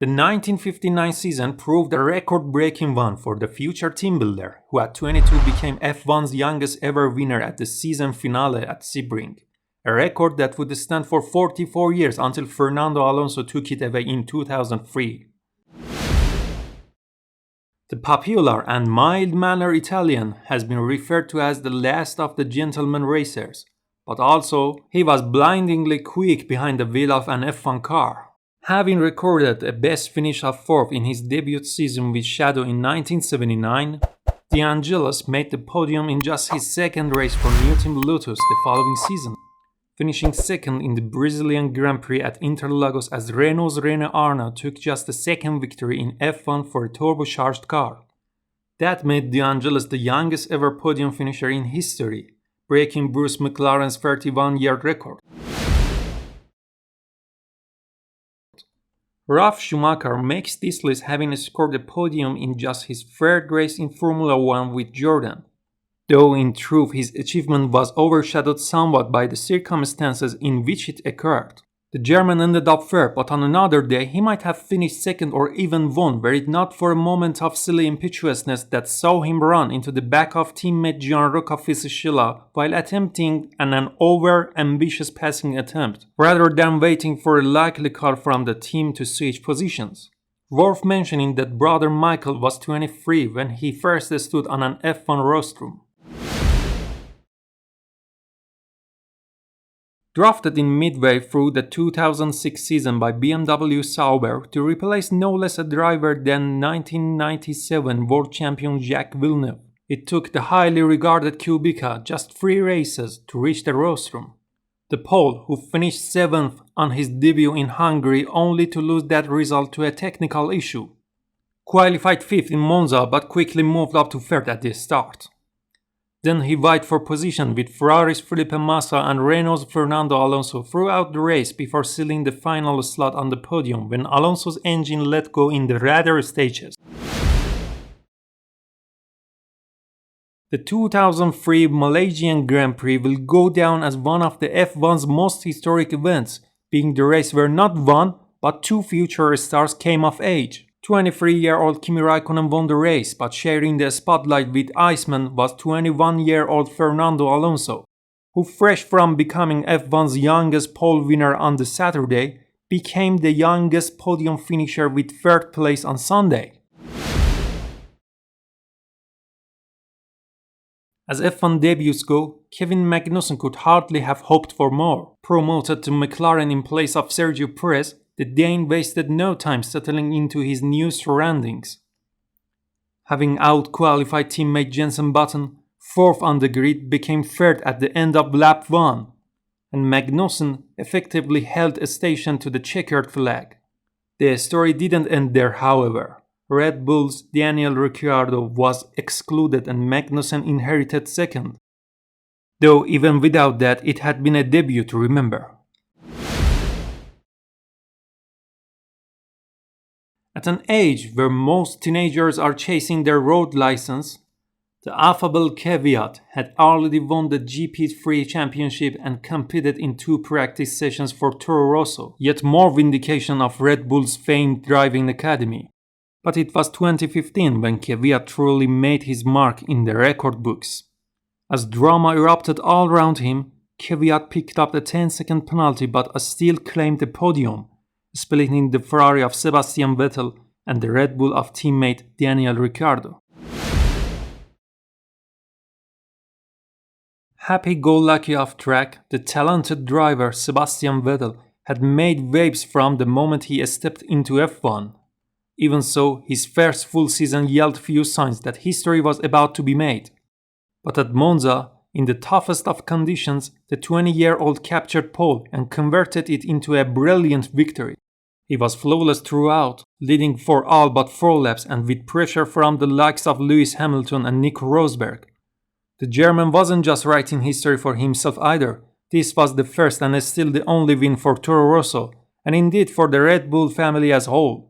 The 1959 season proved a record-breaking one for the future team builder, who at 22 became F1's youngest ever winner at the season finale at Sebring, a record that would stand for 44 years until Fernando Alonso took it away in 2003. The popular and mild-mannered Italian has been referred to as the last of the gentleman racers, but also he was blindingly quick behind the wheel of an F1 car. Having recorded a best finish of 4th in his debut season with Shadow in 1979, De Angelis made the podium in just his second race for new team Lotus the following season, finishing second in the Brazilian Grand Prix at Interlagos as Renault's Rene Arnoux took just the second victory in F1 for a turbocharged car. That made De Angelis the youngest ever podium finisher in history, breaking Bruce McLaren's 31-year record. Ralf Schumacher makes this list having scored a podium in just his third race in Formula One with Jordan, though in truth his achievement was overshadowed somewhat by the circumstances in which it occurred. The German ended up third, but on another day he might have finished second or even won were it not for a moment of silly impetuousness that saw him run into the back of teammate Gianluca Fisichella while attempting an over-ambitious passing attempt, rather than waiting for a likely call from the team to switch positions. Worth mentioning that brother Michael was 23 when he first stood on an F1 rostrum. Drafted in midway through the 2006 season by BMW Sauber to replace no less a driver than 1997 world champion Jacques Villeneuve, it took the highly regarded Kubica just 3 races to reach the rostrum. The Pole, who finished 7th on his debut in Hungary only to lose that result to a technical issue, qualified 5th in Monza but quickly moved up to 3rd at the start. Then he vied for position with Ferrari's Felipe Massa and Renault's Fernando Alonso throughout the race before sealing the final slot on the podium when Alonso's engine let go in the latter stages. The 2003 Malaysian Grand Prix will go down as one of the F1's most historic events, being the race where not one, but 2 future stars came of age. 23-year-old Kimi Raikkonen won the race, but sharing the spotlight with Iceman was 21-year-old Fernando Alonso, who fresh from becoming F1's youngest pole winner on the Saturday, became the youngest podium finisher with 3rd place on Sunday. As F1 debuts go, Kevin Magnussen could hardly have hoped for more. Promoted to McLaren in place of Sergio Perez, the Dane wasted no time settling into his new surroundings. Having out-qualified teammate Jenson Button, 4th on the grid became 3rd at the end of lap 1, and Magnussen effectively held a station to the checkered flag. The story didn't end there, however. Red Bull's Daniel Ricciardo was excluded and Magnussen inherited 2nd. Though even without that, it had been a debut to remember. At an age where most teenagers are chasing their road license, the affable Kvyat had already won the GP3 championship and competed in 2 practice sessions for Toro Rosso, yet more vindication of Red Bull's famed driving academy. But it was 2015 when Kvyat truly made his mark in the record books. As drama erupted all around him, Kvyat picked up the 10-second penalty but still claimed the podium, splitting the Ferrari of Sebastian Vettel and the Red Bull of teammate Daniel Ricciardo. Happy-go-lucky off track, the talented driver Sebastian Vettel had made waves from the moment he stepped into F1. Even so, his first full season yielded few signs that history was about to be made. But at Monza, in the toughest of conditions, the 20-year-old captured pole and converted it into a brilliant victory. He was flawless throughout, leading for all but 4 laps and with pressure from the likes of Lewis Hamilton and Nico Rosberg. The German wasn't just writing history for himself either. This was the first and still the only win for Toro Rosso, and indeed for the Red Bull family as a whole.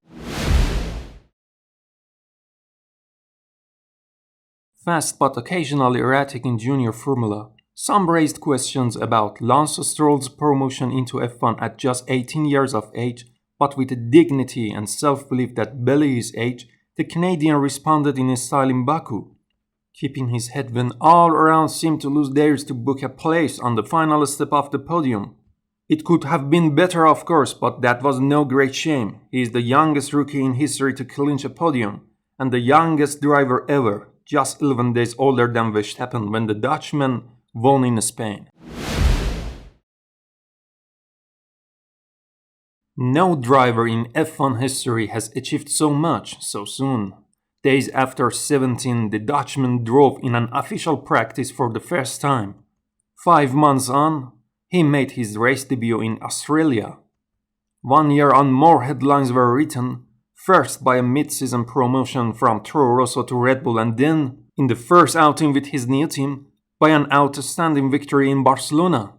Fast but occasionally erratic in junior Formula, some raised questions about Lance Stroll's promotion into F1 at just 18 years of age, But with a dignity and self-belief that belied his age, the Canadian responded in style in Baku, keeping his head when all around seemed to lose theirs to book a place on the final step of the podium. It could have been better, of course, but that was no great shame. He is the youngest rookie in history to clinch a podium, and the youngest driver ever, just 11 days older than Verstappen when the Dutchman won in Spain. No driver in F1 history has achieved so much so soon. Days after 17, the Dutchman drove in an official practice for the first time. 5 months on, he made his race debut in Australia. 1 year on, more headlines were written, first by a mid-season promotion from Toro Rosso to Red Bull, and then, in the first outing with his new team, by an outstanding victory in Barcelona.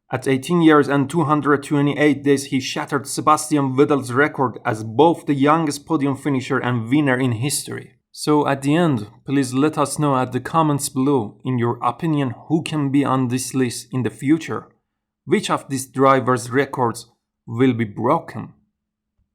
At 18 years and 228 days, he shattered Sebastian Vettel's record as both the youngest podium finisher and winner in history. So at the end, please let us know at the comments below, in your opinion, who can be on this list in the future? Which of these drivers' records will be broken?